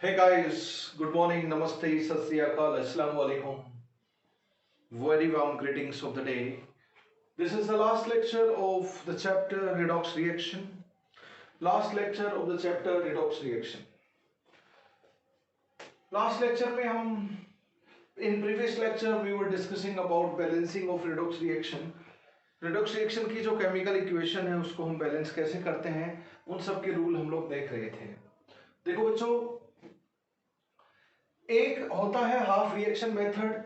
Hey guys, good morning, namaste, sat sri akal, assalamu alaikum. Very warm greetings of the day. This is the last lecture of the chapter redox reaction. Last lecture of the chapter redox reaction. Last lecture में हम in previous lecture we were discussing about balancing of redox reaction. redox reaction की जो chemical equation है उसको हम balance कैसे करते हैं उन सब के रूल हम लोग देख रहे थे. देखो बच्चों, एक होता है हाफ रिएक्शन मेथड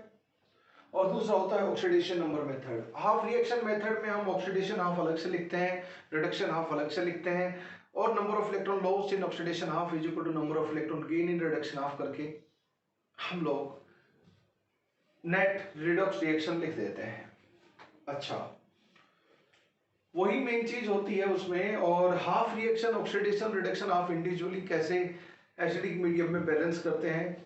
और दूसरा होता है oxidation number method. Half reaction method में हम ऑक्सीडेशन हाफ अलग से लिखते हैं, रिडक्शन हाफ अलग से लिखते हैं और number of electron lost in oxidation half is equal to number of electron gain in reduction half करके हम लोग नेट रिडॉक्स रिएक्शन लिख देते हैं. अच्छा, वही मेन चीज होती है उसमें. और half reaction oxidation reduction half individually कैसे एसिडिक मीडियम में बैलेंस करते हैं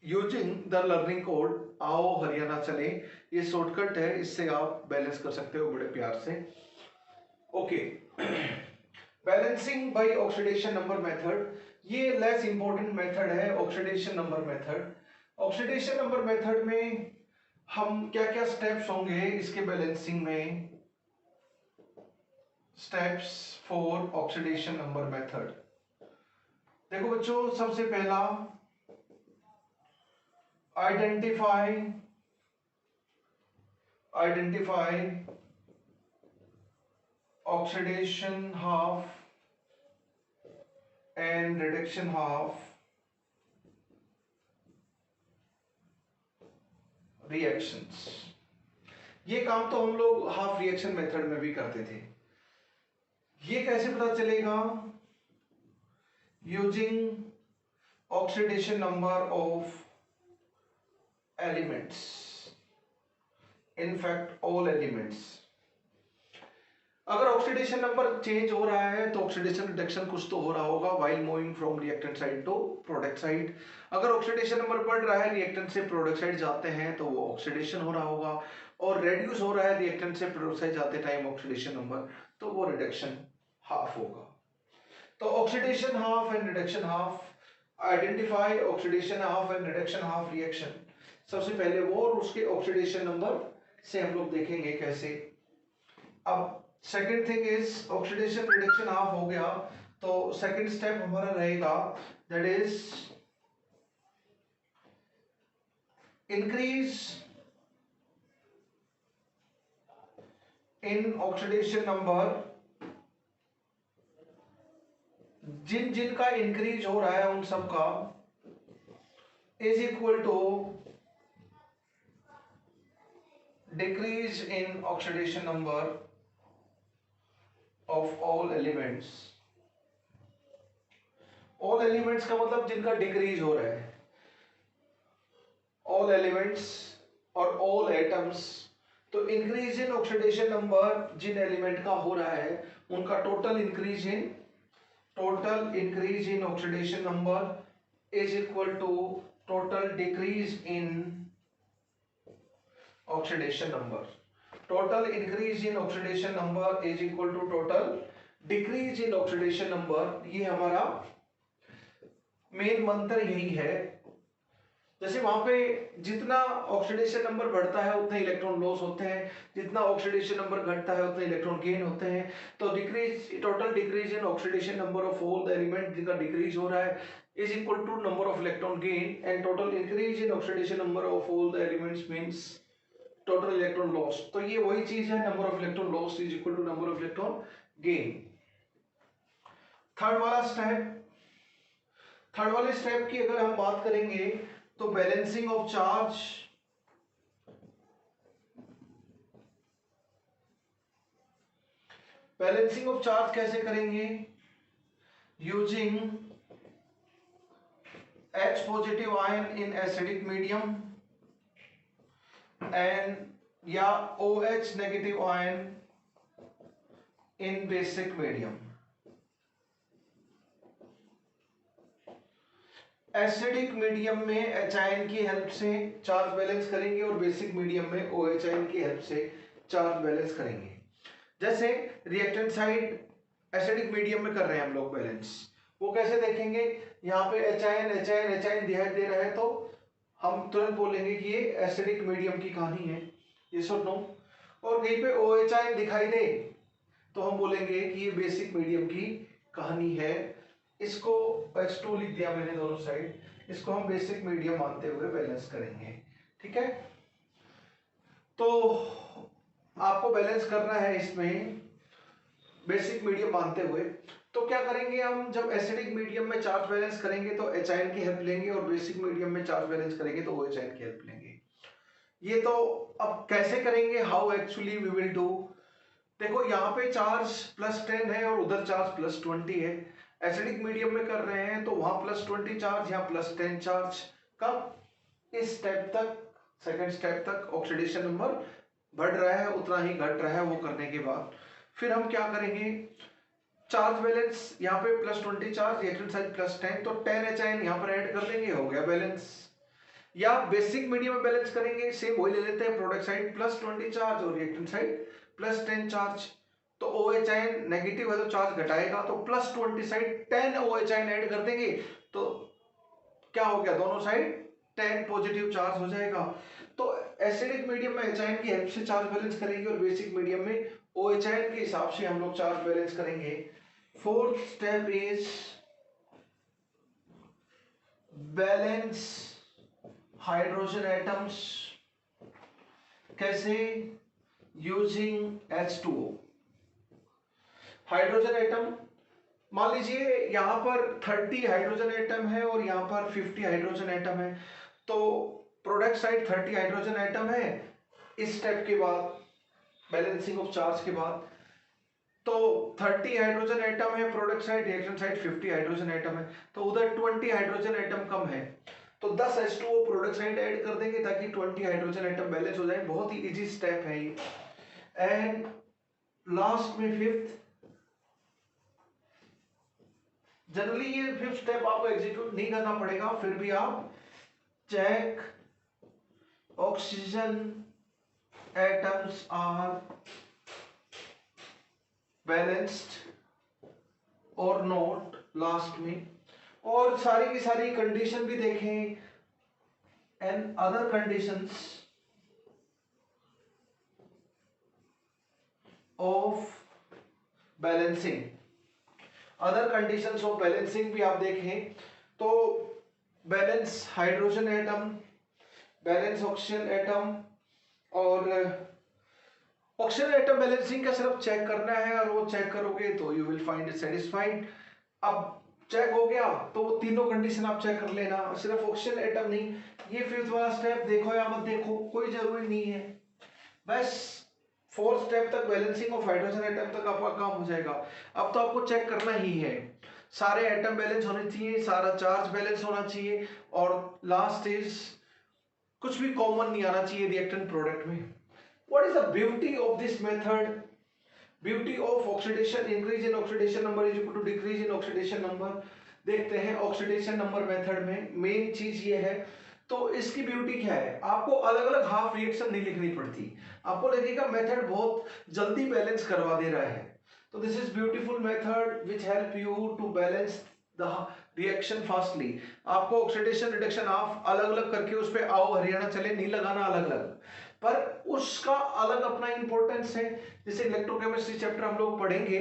यूजिंग द लर्निंग कोड आओ हरियाणा चले. ये शॉर्टकट है, इससे आप बैलेंस कर सकते हो बड़े प्यार से. Okay, balancing by oxidation number method, ये लेस इंपॉर्टेंट मेथड है oxidation number method. Oxidation number method में हम क्या क्या स्टेप्स होंगे इसके बैलेंसिंग में. Steps for oxidation number method. देखो बच्चों, सबसे पहला identify oxidation half and reduction half reactions. ये काम तो हम लोग हाफ रिएक्शन मेथड में भी करते थे. ये कैसे पता चलेगा? Using oxidation number of elements, in fact all elements. अगर ऑक्सीडेशन नंबर चेंज हो रहा है तो ऑक्सीडेशन रिडक्शन कुछ तो हो रहा होगा while moving from reactant side to product side. अगर ऑक्सीडेशन नंबर बढ़ रहा है रिएक्टेंट से प्रोडक्ट साइड जाते हैं तो वो ऑक्सीडेशन हो रहा होगा, और रेड्यूस हो रहा है रिएक्टेंट से प्रोडक्ट साइड जाते टाइम ऑक्सीडेशन नंबर, तो वो रिडक्शन हाफ होगा. तो oxidation half and reduction half. Identify oxidation half and reduction half reaction. सबसे पहले वो और उसके ऑक्सीडेशन नंबर से हम लोग देखेंगे कैसे. अब second thing is oxidation reduction half हो गया, तो सेकंड स्टेप हमारा रहेगा that is increase in oxidation number. जिन जिन का इंक्रीज हो रहा है उन सब का is equal to decrease in oxidation number of all elements. all elements का मतलब जिनका डिक्रीज हो रहा है. all elements और all atoms. तो इंक्रीज इन ऑक्सीडेशन नंबर जिन एलिमेंट का हो रहा है उनका total increase in oxidation number is equal to total decrease in oxidation number. Total increase in oxidation number is equal to total decrease in oxidation number. ये हमारा main मंत्र यही है. जैसे वहां पे जितना ऑक्सीडेशन नंबर बढ़ता है उतने इलेक्ट्रॉन लॉस होते हैं, जितना ऑक्सीडेशन नंबर घटता है उतने इलेक्ट्रॉन गेन होते हैं. तो total decrease in oxidation number of all the element जिनका डिक्रीज हो रहा है is equal to number of electron gain, and total increase in oxidation number of all the elements means total electron loss. तो ये वही चीज है, number of electron loss is equal to number of electron gain. Third वाले step की अगर हम बात करेंगे तो balancing of charge. Balancing of charge कैसे करेंगे? Using H positive ion in acidic medium and या OH नेगेटिव आयन इन बेसिक मीडियम. एसिडिक मीडियम में H आयन की हेल्प से चार्ज बैलेंस करेंगे और बेसिक मीडियम में OH आयन की हेल्प से चार्ज बैलेंस करेंगे. जैसे रिएक्टेंट साइड एसिडिक मीडियम में कर रहे हैं हम लोग बैलेंस, वो कैसे देखेंगे, यहाँ पे एच आयन दिखाई दे रहा है तो हम तुरंत बोलेंगे कि ये एसिडिक मीडियम की कहानी है, ये सो नो। और कहीं पे OH आयन दिखाई दे तो हम बोलेंगे कि ये बेसिक मीडियम की कहानी है। इसको H2 लिख दिया मैंने दोनों साइड, इसको हम बेसिक मीडियम मानते हुए बैलेंस करेंगे, ठीक है। तो आपको बैलेंस करना है इसमें बेसिक मीडियम मानते हुए। तो क्या करेंगे हम, जब एसिडिक मीडियम में चार्ज बैलेंस करेंगे तो एच आयन की हेल्प लेंगे, और बेसिक मीडियम में चार्ज बैलेंस करेंगे तो OH आयन की हेल्प लेंगे। ये तो अब कैसे करेंगे, how actually we will do. देखो यहाँ पे चार्ज +10 है और उधर चार्ज +20 है। एसिडिक मीडियम में कर रहे हैं तो वहां +20 चार्ज, यहाँ +10 चार्ज। कब, इस स्टेप तक, सेकंड स्टेप तक ऑक्सीडेशन नंबर बढ़ रहा है, उतना ही घट रहा है वो करने के बाद। फिर हम क्या करेंगे, चार्ज बैलेंस यहाँ पे +20 चार्ज, रिएक्टेंट साइड +10, तो 10 HIN यहाँ पर ऐड कर देंगे, हो गया बैलेंस। या बेसिक मीडियम में बैलेंस करेंगे, सेम वही ले लेते हैं, प्रोडक्ट साइड +20 चार्ज और रिएक्टेंट साइड +10 चार्ज। तो OH आयन नेगेटिव है तो चार्ज घटाएगा, तो +20 साइड 10 OH आयन ऐड कर देंगे, तो क्या हो गया, दोनों साइड 10 पॉजिटिव चार्ज हो जाएगा। तो एसिडिक मीडियम में H आयन की हेल्प से चार्ज बैलेंस करेंगे और बेसिक मीडियम में OH आयन के हिसाब से हम लोग चार्ज बैलेंस करेंगे। Fourth step is balance hydrogen atoms. कैसे, यूजिंग H2O। हाइड्रोजन एटम, मान लीजिए यहां पर 30 हाइड्रोजन एटम है और यहां पर 50 हाइड्रोजन एटम है, तो प्रोडक्ट साइड 30 हाइड्रोजन एटम है इस स्टेप के बाद, बैलेंसिंग ऑफ चार्ज के बाद। तो 30 हाइड्रोजन एटम है product side, reaction side 50 hydrogen atom है, तो उधर 20 हाइड्रोजन एटम कम है, तो 10 H2O प्रोडक्ट साइड ऐड कर देंगे ताकि 20 हाइड्रोजन एटम बैलेंस हो जाए। बहुत ही इजी स्टेप है ये। एंड लास्ट में फिफ्थ, जनरली ये फिफ्थ स्टेप आपको एग्जीक्यूट नहीं करना पड़ेगा, फिर भी आप check oxygen atoms are balanced और नॉट लास्ट में, और सारी की सारी कंडीशन भी देखें and other conditions of balancing, other conditions of balancing भी आप देखें तो balance hydrogen atom, balance oxygen atom, और ऑक्सीजन एटम बैलेंसिंग का सिर्फ चेक करना है, और वो चेक करोगे तो you will find it satisfied. अब चेक हो गया तो वो तीनों कंडीशन आप चेक कर लेना, सिर्फ ऑक्सीजन एटम नहीं। ये फिफ्थ वाला स्टेप देखो या मत देखो कोई जरूरी नहीं है, बस फोर्थ स्टेप तक बैलेंसिंग ऑफ हाइड्रोजन एटम तक आपका काम हो जाएगा। अब तो आपको चेक करना ही है, सारे एटम बैलेंस होने चाहिए, सारा चार्ज बैलेंस होना चाहिए, और लास्ट इज कुछ भी कॉमन नहीं आना चाहिए रिएक्टेंट प्रोडक्ट में। What is the beauty of this method, beauty of oxidation, increase in oxidation number is equal to decrease in oxidation number. देखते हैं ऑक्सीडेशन नंबर मेथड में मेन चीज ये है। तो इसकी ब्यूटी क्या है, आपको अलग अलग हाफ रिएक्शन नहीं लिखनी पड़ती, आपको लगेगा मेथड बहुत जल्दी बैलेंस करवा दे रहा है। तो this is beautiful method which help you to balance the reaction fastly. आपको ऑक्सीडेशन रिडक्शन हाफ अलग अलग करके उस पर आओ हरियाणा चले नहीं लगाना अलग अलग, पर उसका अलग अपना इंपॉर्टेंस है। जैसे इलेक्ट्रोकेमिस्ट्री चैप्टर हम लोग पढ़ेंगे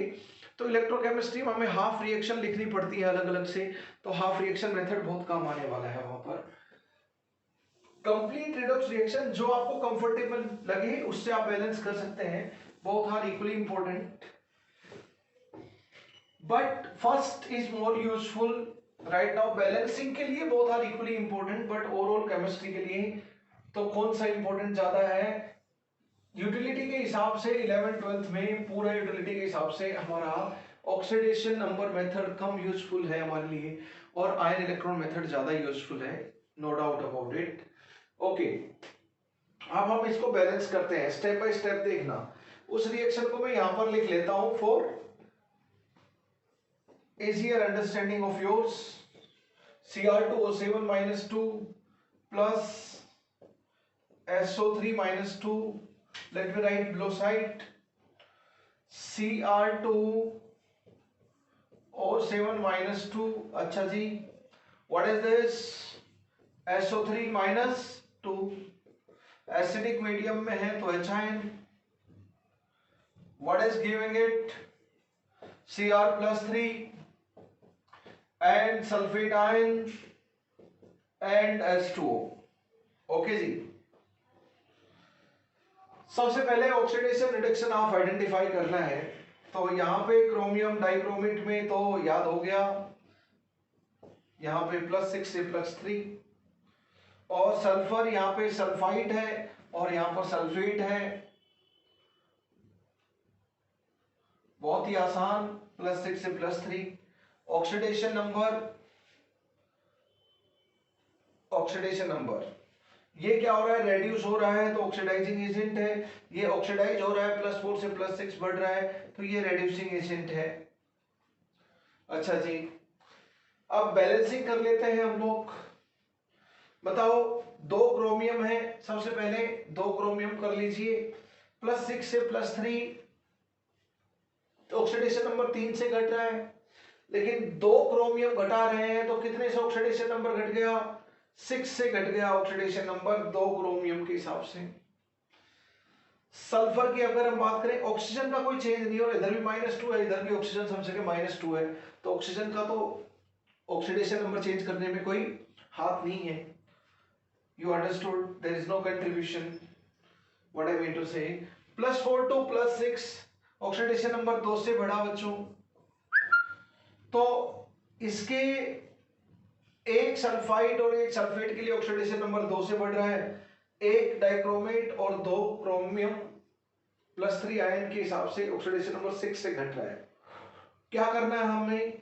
तो इलेक्ट्रोकेमिस्ट्री में हमें हाफ रिएक्शन लिखनी पड़ती है अलग अलग से, तो हाफ रिएक्शन मेथड बहुत काम आने वाला है वहां पर। कंप्लीट रिडॉक्स रिएक्शन जो आपको कंफर्टेबल लगे उससे आप बैलेंस कर सकते हैं, both are equally important, but first is more useful right now. Balancing के लिए both are equally important, but overall chemistry के लिए तो कौन सा इंपॉर्टेंट ज्यादा है, यूटिलिटी के हिसाब से 11th-12th में पूरा यूटिलिटी के हिसाब से हमारा ऑक्सीडेशन नंबर मेथड कम यूजफुल है हमारे लिए, और आयन इलेक्ट्रॉन मेथड ज्यादा यूजफुल है, no doubt about it. Okay, अब हम इसको बैलेंस करते हैं स्टेप बाय स्टेप। देखना उस रिएक्शन को मैं यहां पर लिख लेता हूं for easier understanding of yours। Cr2O7-2 plus SO3-2, let me write below side, Cr2 O7 minus 2, अच्छा जी, what is this? SO3 minus 2, acidic medium में है तो HIN, what is giving it? Cr plus 3 and sulfate ion and H2O, okay जी। सबसे पहले oxidation reduction आप identify करना है, तो यहाँ पे क्रोमियम डाइक्रोमेट में तो याद हो गया, यहाँ पे +6 से +3, और सल्फर यहाँ पे सल्फाइड है और यहाँ पर सल्फेट है, बहुत ही आसान, +6 से +3। ऑक्सीडेशन नंबर ये क्या हो रहा है, रेड्यूस हो रहा है तो ऑक्सीडाइजिंग एजेंट है, ये ऑक्सीडाइज हो रहा है, +4 से +6 बढ़ रहा है तो ये रेड्यूसिंग एजेंट है। अच्छा जी, अब बैलेंसिंग कर लेते हैं हम लोग। बताओ, 2 क्रोमियम है, सबसे पहले 2 क्रोमियम कर लीजिए, +6 से +3, तो ऑक्सीडेशन नंबर 3 से घट रहा है, लेकिन 2 क्रोमियम घटा रहे हैं तो कितने से ऑक्सीडेशन नंबर घट गया, 6 से घट गया ऑक्सीडेशन नंबर 2 क्रोमियम के हिसाब से। सल्फर की अगर हम बात करें, ऑक्सीजन का कोई चेंज नहीं हो रहा, इधर भी -2 है, इधर भी ऑक्सीजन समझ के -2 है, तो ऑक्सीजन का तो ऑक्सीडेशन नंबर चेंज करने में कोई हाथ नहीं है। You understood, there is no contribution, what I mean to say. +4 to +6 oxidation number 2 से बढ़ा बच्चों, तो इसके एक सल्फाइड और एक सल्फेट के लिए ऑक्सीडेशन नंबर 2 से बढ़ रहा है, एक डाइक्रोमेट और 2 क्रोमियम +3 आयन के हिसाब से ऑक्सीडेशन नंबर 6 से घट रहा है। क्या करना है हमें,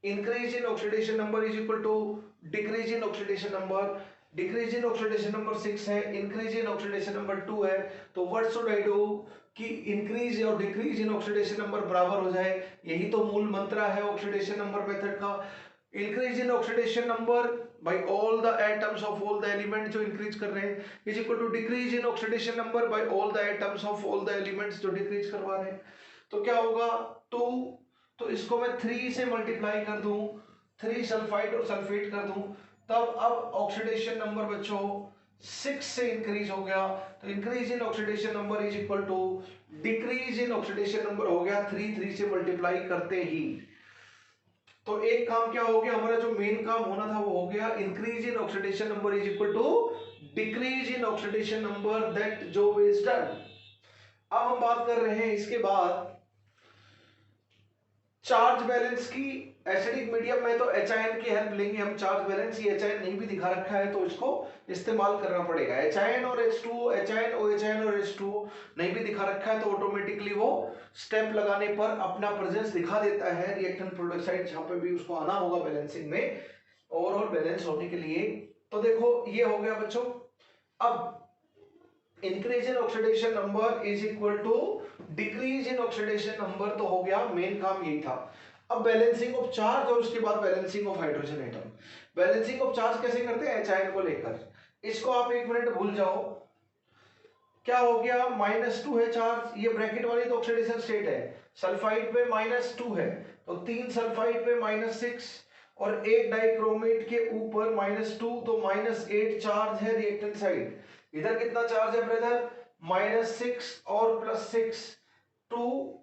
increase in oxidation number is equal to decrease in oxidation number. Decrease in oxidation number 6 है, इंक्रीज इन ऑक्सीडेशन नंबर 2 है, तो व्हाट शुड आई डू कि इंक्रीज और डिक्रीज इन ऑक्सीडेशन नंबर बराबर हो जाए, यही तो मूल मंत्र है ऑक्सीडेशन नंबर मेथड का। Increase in oxidation number by all the atoms of all the element जो इंक्रीज कर रहे हैं is equal to decrease in oxidation number by all the atoms of all the elements जो decrease करवा रहे हैं। तो क्या होगा, 2, तो इसको मैं 3 से मल्टीप्लाई कर दूं, 3 सल्फाइड और सल्फेट कर दूं, तब अब ऑक्सीडेशन नंबर बच्चों 6 से इंक्रीज हो गया, तो increase in oxidation number is equal to decrease in oxidation number हो गया 3 से मल्टीप्लाई करते ही। तो एक काम क्या हो गया, हमारा जो मेन काम होना था वो हो गया, increase in oxidation number is equal to decrease in oxidation number, that job is done. अब हम बात कर रहे हैं इसके बाद चार्ज बैलेंस की। एसिडिक मीडियम में तो HIN की हेल्प लेंगे हम, चार्ज बैलेंस, ये HIN नहीं भी दिखा रखा है तो इसको इस्तेमाल करना पड़ेगा। HIN और H2O, HIN OHN और H2O नहीं भी दिखा रखा है तो ऑटोमेटिकली वो स्टेप लगाने पर अपना प्रेजेंस दिखा देता है रिएक्टेंट प्रोडक्ट साइड, जहां पे भी उसको आना होगा बैलेंसिंग में, ओवरऑल बैलेंस होने के लिए। तो देखो ये हो गया बच्चों। अब increase in oxidation number is equal to decrease in oxidation number, तो हो गया, मेन काम यही था। अब बैलेंसिंग ऑफ चार्ज और उसके बाद balancing of hydrogen atom. Balancing of charge कैसे करते हैं, HIN को लेकर, इसको आप 1 मिनट भूल जाओ। क्या हो गया, -2 है चार्ज, ये ब्रैकेट वाली तो ऑक्सीडेशन स्टेट है, सल्फाइड पे -2 है, तो 3 सल्फाइड पे -6 और एक डाइक्रोमेट के ऊपर -2, तो -8 चार्ज है रिएक्टेंट साइड। इधर कितना चार्ज है ब्रदर, -6 और +6, 2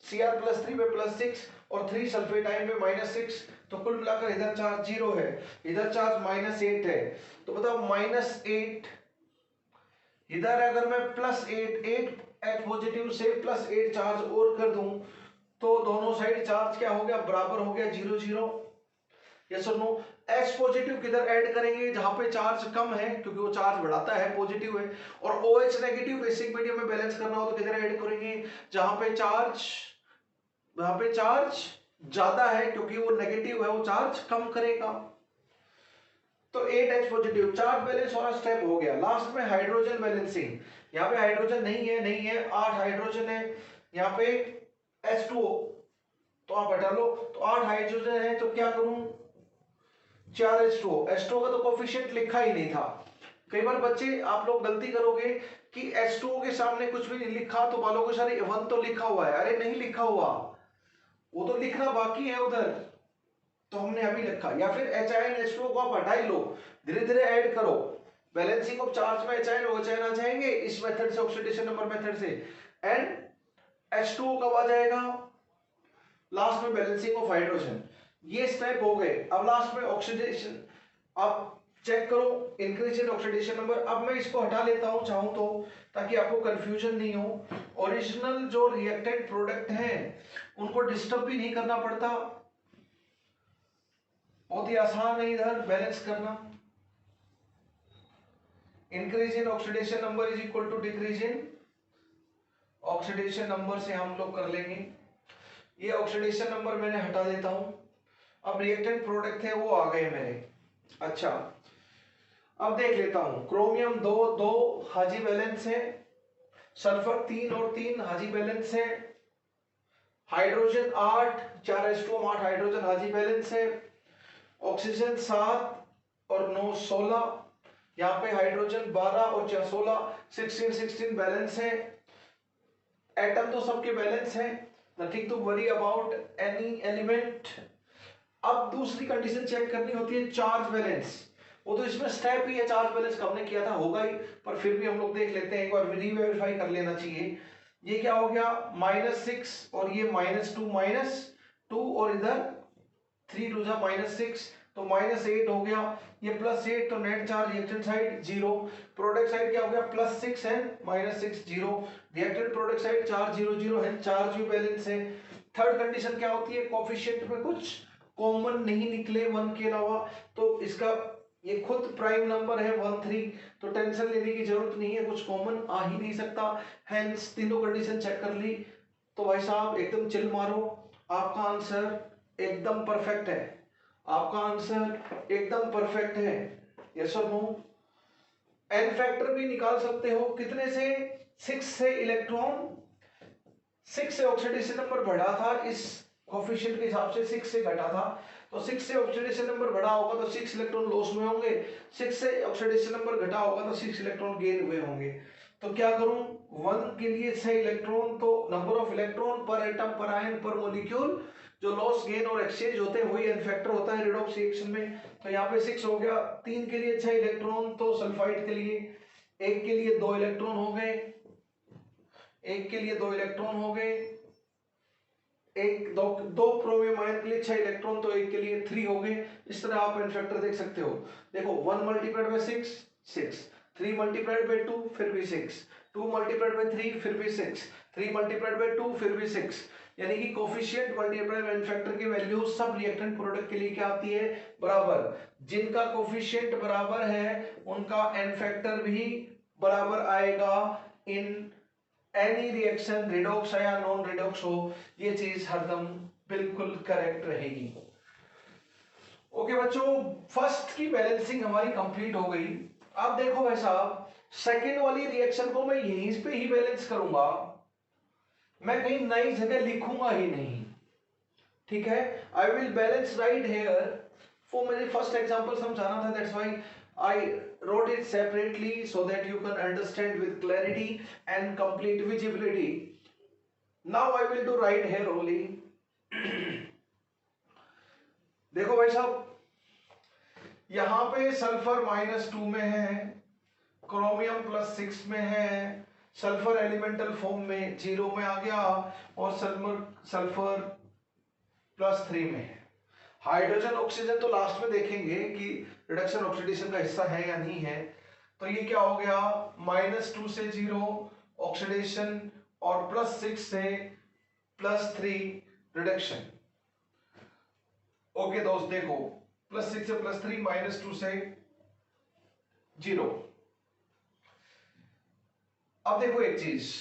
Cr+3 पे +6 और 3 सल्फेट आयन पे -6, तो कुल मिलाकर इधर चार्ज 0 है, इधर चार्ज -8 है। तो बताओ -8, इधर अगर मैं +8, 8 H पॉजिटिव से +8 चार्ज और कर दूं तो दोनों साइड चार्ज क्या हो गया, बराबर हो गया, 0 0। यस और नो। H पॉजिटिव किधर ऐड करेंगे, जहां पे चार्ज कम है क्योंकि वो चार्ज बढ़ाता है, पॉजिटिव है, और OH नेगेटिव बेसिक मीडियम में बैलेंस करना हो तो किधर ऐड करेंगे, जहां पे चार्ज ज्यादा है क्योंकि वो नेगेटिव है, वो चार्ज कम करेगा। तो 8H पॉजिटिव, चार्ज बैलेंस वाला स्टेप हो गया। लास्ट में हाइड्रोजन बैलेंसिंग, यहाँ पे हाइड्रोजन नहीं है, 8 हाइड्रोजन है, यहाँ पे H2O तो आप हटा लो, तो 8 हाइड्रोजन है, तो क्या करूं, 4 H2O का तो कोफिशिएंट लिखा ही नहीं था। कई बार बच्चे आप लोग गलती करोगे कि H2O के सामने कुछ भी नहीं लिखा तो बोलोगे सर 1 तो लिखा हुआ है, अरे नहीं लिखा हुआ, वो तो लिखना बाकी है उधर, तो हमने अभी लिखा। या फिर HINH2 को आप हटा ही लो, धीरे धीरे ऐड करो। बैलेंसिंग ऑफ चार्ज में HIN OHN आ जाएंगे इस मेथड से, ऑक्सीडेशन नंबर मेथड से। एंड H2O कब आ जाएगा? लास्ट में बैलेंसिंग ऑफ हाइड्रोजन। ये स्टेप हो गए। अब लास्ट में ऑक्सीडेशन, आप चेक करो इंक्रीज इन ऑक्सीडेशन नंबर। अब मैं इसको हटा लेता हूं चाहूं तो, ताकि आपको कंफ्यूजन नहीं हो। ओरिजिनल जो रिएक्टेंट प्रोडक्ट हैं उनको डिस्टर्ब भी नहीं करना पड़ता, बहुत ही आसान है इधर बैलेंस करना। Increase in oxidation number is equal to decrease in oxidation number से हम लोग कर लेंगे। ये ऑक्सीडेशन नंबर मैंने हटा देता हूं। अब रिएक्टेंट प्रोडक्ट थे वो आ गए मेरे। अच्छा, अब देख लेता हूं। क्रोमियम 2 हाजी बैलेंस है, सल्फर 3 और 3 हाजी बैलेंस है, हाइड्रोजन 8, 4H2 8 हाइड्रोजन हाजी बैलेंस है, ऑक्सीजन 7 और 9 16, यहाँ पे हाइड्रोजन 12 और 16 16 बैलेंस है। एटम तो सबके बैलेंस है, nothing to worry about any element. अब दूसरी कंडीशन चेक करनी होती है चार्ज बैलेंस। वो तो इसमें स्टेप ही है, चार्ज बैलेंस कब ने किया था होगा ही, पर फिर भी हम लोग देख लेते हैं, एक बार रीवेरीफाई कर लेना चाहिए। ये क्या हो गया, -6 और ये -2 और इधर 3 2 जा -6, तो -8 हो गया। ये +8, तो net charge reactant side 0, product side क्या हो गया +6 and -6 0, reactant product side charge 0 0 है, चार्ज भी बैलेंस है। थर्ड कंडीशन क्या होती है, कोफिशिएंट में कुछ कॉमन नहीं निकले 1 के अलावा, तो इसका ये खुद प्राइम नंबर है 1 3, तो टेंशन लेने की जरूरत नहीं है, कुछ कॉमन आ ही नहीं सकता। हेंस तीनों कंडीशन चेक कर ली, तो भाई साहब एकदम चिल मारो, आपका आंसर एकदम परफेक्ट है, आपका आंसर एकदम परफेक्ट है। यस और नो? एन फैक्टर भी निकाल सकते हो, कितने से, 6 से इलेक्ट्रॉन, 6 से ऑक्सीडेशन नंबर बढ़ा था, इस कोफिशिएंट के हिसाब से 6 से घटा था, तो 6 से ऑक्सीडेशन नंबर बढ़ा होगा तो 6 इलेक्ट्रॉन लॉस हुए होंगे, 6 से ऑक्सीडेशन नंबर घटा होगा तो 6 इलेक्ट्रॉन गेन हुए होंगे। तो क्या करूं, 1 के लिए 6 इलेक्ट्रॉन, तो नंबर ऑफ इलेक्ट्रॉन पर एटम पर आयन पर मॉलिक्यूल, जो लॉस गेन और एक्सचेंज होते हैं वही एन फैक्टर होता है रेडॉक्स रिएक्शन में। तो यहाँ पे 6 हो गया, 3 के लिए 6 इलेक्ट्रॉन, तो सल्फाइड के लिए 1 के लिए 2 इलेक्ट्रॉन हो गए, 1 के लिए 2 इलेक्ट्रॉन हो गए, एक दो प्रोमियम आयन के लिए 6 इलेक्ट्रॉन, तो 1 के लिए 3 हो गए। इस तरह आप एन फैक्टर देख सकते हो। देखो 1 मल्टीप्लाइड बाय 6 6, 3 मल्टीप्लाइड बाय 2 फिर भी 6, 2 मल्टीप्लाइड बाय 3 फिर भी 6, 3 मल्टीप्लाइड बाय 2 फिर भी 6, यानी कि कोफिशिएंट मल्टीप्लाइड एन फैक्टर की वैल्यू सब रिएक्टेंट प्रोडक्ट के लिए क्या आती है, बराबर। जिनका कोफिशिएंट बराबर है उनका एन फैक्टर भी बराबर आएगा इन एनी रिएक्शन, रिडॉक्स या नॉन रिडॉक्स हो, ये चीज हरदम बिल्कुल करेक्ट रहेगी। ओके बच्चों, फर्स्ट की बैलेंसिंग हमारी कंप्लीट हो गई। अब देखो भाई साहब, सेकंड वाली रिएक्शन को मैं यहीं पे ही बैलेंस करूंगा, मैं कहीं नई जगह लिखूंगा ही नहीं, ठीक है। I will balance right here. वो मुझे फर्स्ट एग्जांपल समझाना था, that's why I wrote it separately so that you can understand with clarity and complete visibility. Now I will do right here only. देखो भाई साहब, यहां पे सल्फर -2 में है, क्रोमियम +6 में है, सल्फर एलिमेंटल फॉर्म में 0 में आ गया, और सल्फर +3 में है। हाइड्रोजन ऑक्सीजन तो लास्ट में देखेंगे कि रिडक्शन ऑक्सीडेशन का हिस्सा है या नहीं है। तो ये क्या हो गया, -2 से 0 ऑक्सीडेशन और +6 से +3 रिडक्शन। ओके दोस्त, देखो +6 से +3, -2 से 0। अब देखो एक चीज,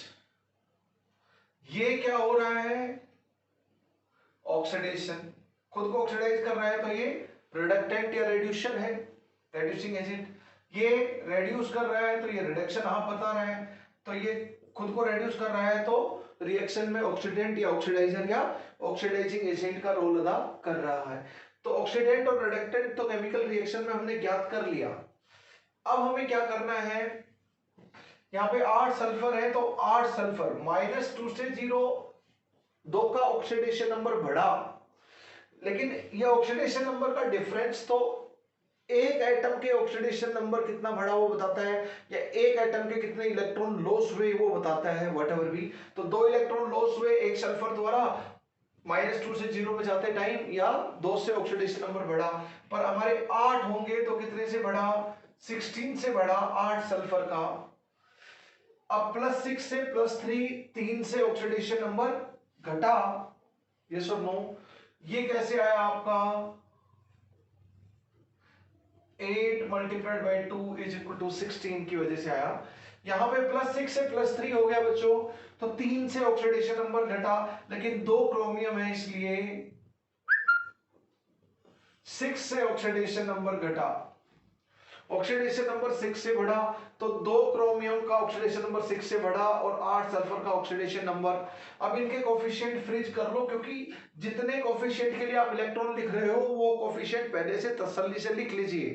ये क्या हो रहा है, ऑक्सीडेशन, खुद को ऑक्सीडाइज कर रहा है, तो ये रिडक्टेंट या रेड्यूशन है, रेड्यूसिंग एजेंट। ये रेड्यूस कर रहा है तो ये रिडक्शन आप बता रहे हैं, तो ये खुद को रेड्यूस कर रहा है तो रिएक्शन में ऑक्सीडेंट या ऑक्सीडाइजर या ऑक्सीडाइजिंग एजेंट का रोल अदा कर रहा है। तो ऑक्सीडेंट और रिडक्टेंट तो केमिकल रिएक्शन में हमने ज्ञात कर लिया। अब हमें क्या करना है, यहाँ पे 8 सल्फर है, तो 8 सल्फर -2 से 0 दो का ऑक्सीडेशन नंबर बढ़ा, लेकिन ये ऑक्सीडेशन नंबर का डिफरेंस तो एक एटम के ऑक्सीडेशन नंबर कितना बढ़ा वो बताता है, या एक एटम के कितने इलेक्ट्रॉन लॉस हुए वो बताता है, व्हाटएवर भी। तो 2 इलेक्ट्रॉन लॉस हुए एक सल्फर द्वारा -2 से 0 में जाते टाइम, या 2 से ऑक्सीडेशन नंबर बढ़ा। पर हमारे 8 होंगे तो कितने से बढ़ा, 16 से बढ़ा 8 सल्फर का। अब +6 से +3, 3 से ऑक्सीडेशन नंबर घटा, ये सब नो। ये कैसे आया आपका 8 × 2 = 16 की वजह से आया। यहां पे +6 से +3 हो गया बच्चों, तो 3 से ऑक्सीडेशन नंबर घटा, लेकिन 2 क्रोमियम है इसलिए 6 से ऑक्सीडेशन नंबर घटा। ऑक्सीडेशन नंबर 6 से बढ़ा, तो 2 क्रोमियम का ऑक्सीडेशन नंबर 6 से बढ़ा और 8 सल्फर का ऑक्सीडेशन नंबर। अब इनके कोफिशिएंट फ्रीज कर लो, क्योंकि जितने कोफिशिएंट के लिए आप इलेक्ट्रॉन लिख रहे हो वो कोफिशिएंट पहले से तसल्ली से लिख लीजिए,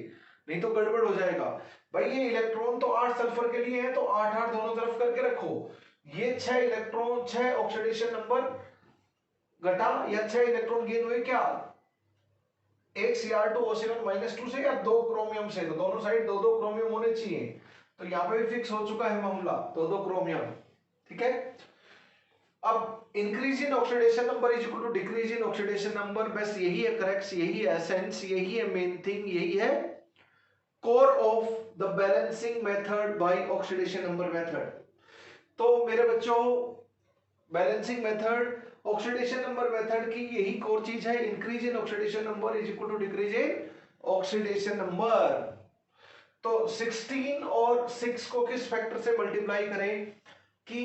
नहीं तो गड़बड़ हो जाएगा। भाई ये इलेक्ट्रॉन तो 8 सल्फर के लिए है, तो 8 8 दोनों तरफ करके रखो। ये 6 इलेक्ट्रॉन 6 ऑक्सीडेशन नंबर घटा, या 6 इलेक्ट्रॉन गेन हुए क्या, एक Cr2O7 -2 से या 2 क्रोमियम से, तो दोनों साइड 2 2 क्रोमियम होने चाहिए। तो यहाँ पे भी फिक्स हो चुका है मामला 2 2 क्रोमियम, ठीक है। अब increase in oxidation number is equal to decrease in oxidation number, बस यही है करेक्ट, यही है एसेंस, यही है मेन थिंग, यही है core of the balancing method by oxidation number method. तो मेरे बच्चों balancing method oxidation number method की यही कोर चीज है, increase in oxidation number is equal to decrease in oxidation number. तो 16 और 6 को किस फैक्टर से मल्टीप्लाई करें कि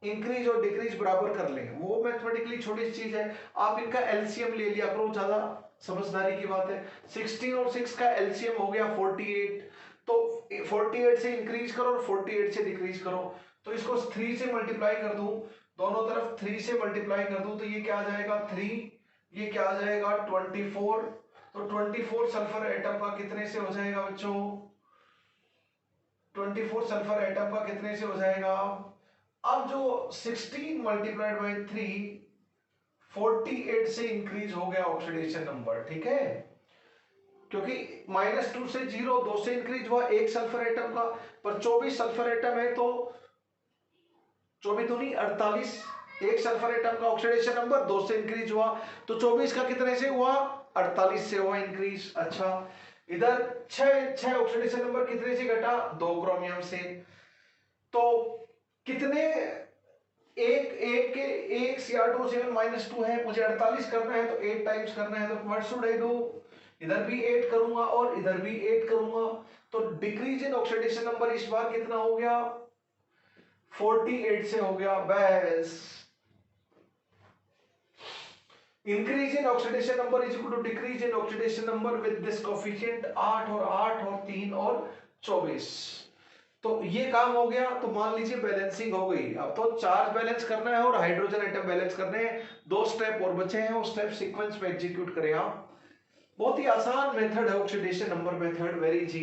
इंक्रीज और डिक्रीज बराबर कर लें, वो मैथमेटिकली छोटी चीज है। आप इनका एलसीएम ले लिया करो, ज्यादा समझदारी की बात है। 16 और 6 का एलसीएम हो गया 48, तो 48 से इंक्रीज करो और 48 से डिक्रीज करो। तो इसको 3 से मल्टीप्लाई कर दूं, दोनों तरफ 3 से मल्टीप्लाई कर दूं, तो ये क्या आ जाएगा 3, ये क्या आ जाएगा 24। तो 24 सल्फर एटम का कितने से हो जाएगा बच्चों, 24 सल्फर एटम का कितने से हो जाएगा। अब जो 16 मल्टीप्लाइड बाई 3, 48 से इंक्रीज हो गया ऑक्सीडेशन नंबर, ठीक है, क्योंकि -2 से 0, 2 से इंक्रीज हुआ एक सल्फर एटम का, पर 24 सल्फर एटम है तो 24 दूनी 48, एक सल्फर एटम का ऑक्सीडेशन नंबर 2 से इंक्रीज हुआ, तो 24 का कितने से हुआ 48 से हुआ इंक्रीज। अच्छा, इधर 6 ऑक्सीडेशन नंबर कितने से घटा, 2 क्रोमियम से। तो कितने, एक Cr2O7 -2 है, मुझे 48 करना है तो 8 टाइम्स करना है, तो व्हाट शुड आई डू, इधर भी 8 करूंगा और इधर भी 8 करूंगा। तो डिक्रीज इन ऑक्सीडेशन नंबर इस बार कितना हो गया 48 से हो गया, बस। Increase in oxidation number is equal to decrease in oxidation number with this coefficient 8 और 8 और 3 और 24। तो ये काम हो गया, तो मान लीजिए बैलेंसिंग हो गई। अब तो चार्ज बैलेंस करना है और हाइड्रोजन एटम बैलेंस करने हैं, 2 स्टेप और बचे हैं, वो स्टेप सीक्वेंस में एग्जीक्यूट करें आप। बहुत ही आसान मेथड है ऑक्सीडेशन नंबर मेथड, वेरी जी।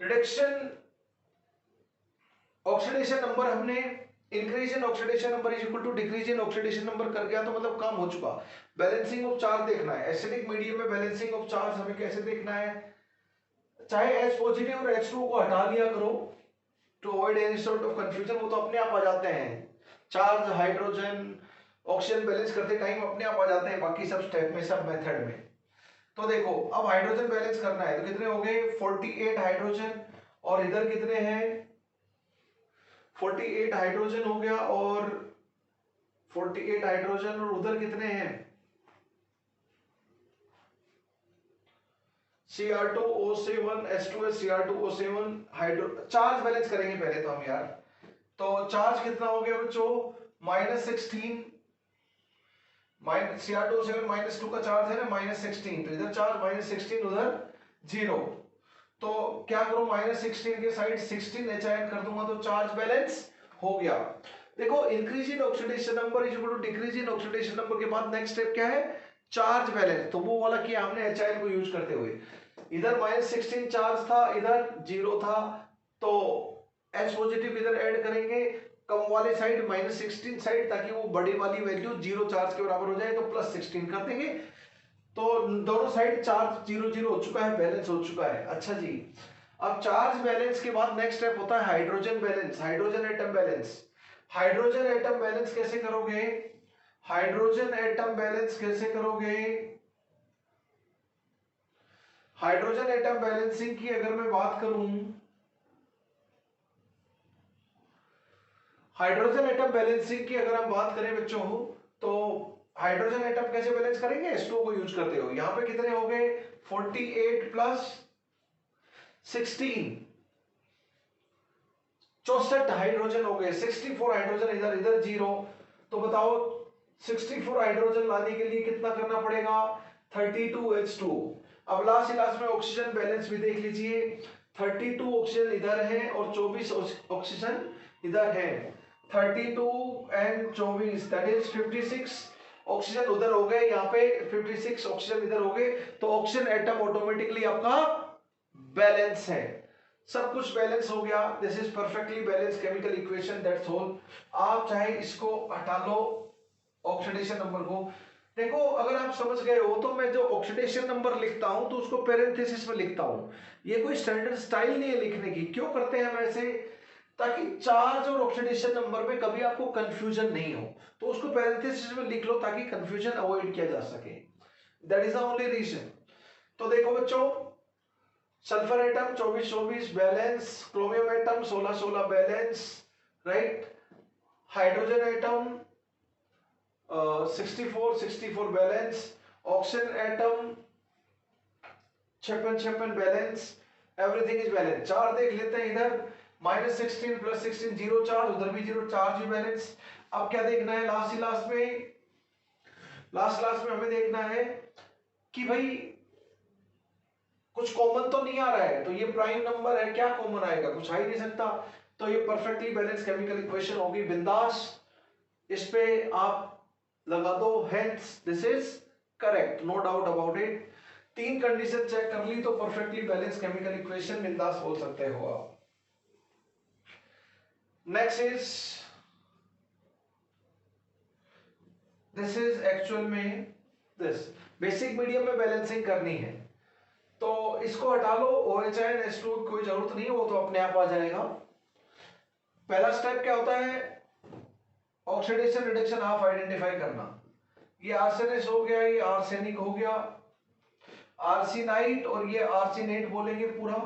रिडक्शन ऑक्सीडेशन नंबर हमने increase in oxidation number is equal to decrease in oxidation number कर गया, तो मतलब काम हो चुका। बैलेंसिंग ऑफ चार्ज देखना है, एसिडिक मीडियम में बैलेंसिंग ऑफ चार्ज हमें कैसे देखना है, चाहे H पॉजिटिव और H2 को हटा लिया करो to avoid any sort of confusion, वो तो अपने आप आ जाते हैं। चार्ज हाइड्रोजन ऑक्सीजन बैलेंस करते टाइम अपने आप आ जाते हैं, बाकी सब स्टेप में, सब मेथड में। तो देखो अब हाइड्रोजन बैलेंस करना है, तो कितने हो गए 48 हाइड्रोजन, और इधर कितने हैं 48 हाइड्रोजन हो गया, और 48 हाइड्रोजन, और उधर कितने हैं Cr2O7 H2S Cr2O7 hydro. Charge balance करेंगे पहले तो हम यार। तो चार्ज कितना हो गया बच्चों -16, Cr2O7 -2 का चार्ज है ना -16, तो इधर चार्ज -16, उधर 0। तो क्या करूं -16 के साइड 16 HIN कर दूंगा, तो चार्ज बैलेंस हो गया। देखो increase in oxidation number is equal to decrease in oxidation number के बाद नेक्स्ट स्टेप क्या है, चार्ज बैलेंस। तो वो वाला किया हमने HIN को यूज करते हुए। इधर -16 चार्ज था, इधर 0 था, तो H पॉजिटिव इधर ऐड करेंगे, कम वाले साइड -16 साइड, ताकि वो बड़ी वाली वैल्यू जीरो चार्ज के बराबर हो जाए, तो +16 कर देंगे। तो दोनों साइड चार्ज 0 0 हो चुका है, बैलेंस हो चुका है। अच्छा जी, अब चार्ज बैलेंस के बाद नेक्स्ट स्टेप होता है hydrogen balance, hydrogen atom balance. Hydrogen atom balance कैसे करोगे? हाइड्रोजन एटम बैलेंस कैसे करोगे? हाइड्रोजन एटम बैलेंसिंग की अगर मैं बात करूं, हाइड्रोजन एटम बैलेंसिंग की अगर हम बात करें बच्चों, तो हाइड्रोजन एटम कैसे बैलेंस करेंगे? H2O को यूज करते हो। यहां पे कितने हो गए? 48 प्लस 16, 64 हाइड्रोजन हो गए। 64 हाइड्रोजन इधर, इधर 0। तो बताओ 64 हाइड्रोजन लाने के लिए कितना करना पड़ेगा? 32H2। अब लास्ट में ऑक्सीजन बैलेंस भी देख लीजिए। 32 ऑक्सीजन इधर है और 24 ऑक्सीजन इधर है। 32 एंड 24 दैट इज 56 ऑक्सीजन उधर हो गए, यहाँ पे 56 ऑक्सीजन इधर हो गए। तो ऑक्सीजन एटम ऑटोमेटिकली आपका बैलेंस है। सब कुछ बैलेंस हो गया। This is perfectly balance chemical equation, that's all. आप चाहे इसको हटा लो, ऑक्सीडेशन नंबर को। देखो अगर आप समझ गए हो तो मैं जो ऑक्सीडेशन नंबर लिखता हूं तो उसको पैरेंथेसिस में लिखता हूं। ये कोई स्टैंडर्ड स्टाइल नहीं है लिखने की। क्यों करते हैं हम ऐसे? ताकि चार्ज और ऑक्सीडेशन नंबर में कभी आपको कंफ्यूजन नहीं हो, तो उसको पैरेंथेसिस में लिख लो ताकि कंफ्यूजन अवॉइड किया जा सके। That is the only reason. तो देखो बच्चों, sulphur atom 24 24 balance, chromium atom 16 16 balance, right. Hydrogen atom 64 64 balance, oxygen atom 56 56 balance, everything is balance. चार देख लेते हैं इधर, -16 + 16 0 चार्ज, उधर भी 0 चार्ज, भी बैलेंस। अब क्या देखना है? लास्ट में, लास्ट में हमें देखना है कि भाई कुछ कॉमन तो नहीं आ रहा है। तो ये प्राइम नंबर है, क्या कॉमन आएगा? कुछ आ ही नहीं सकता। तो ये परफेक्टली बैलेंस केमिकल इक्वेशन होगी, बिंदास। इस पे आप लगा दो hence this is correct, no doubt about it. तीन कंडीशन चेक कर ली तो परफेक्टली बैलेंस केमिकल इक्वेशन बिंदास बोल सकते हो आप। Next is, this is actual में दिस बेसिक मीडियम में बैलेंसिंग करनी है, तो इसको हटा लो। OH and H2 की कोई जरूरत नहीं है, वो तो अपने आप आ जाएगा। पहला स्टेप क्या होता है? ऑक्सीडेशन रिडक्शन हाफ आइडेंटिफाई करना। ये आर्सेनिक हो गया, ये आर्सेनिक हो गया, आर्सेनाइट, और ये आर्सेनेट बोलेंगे पूरा।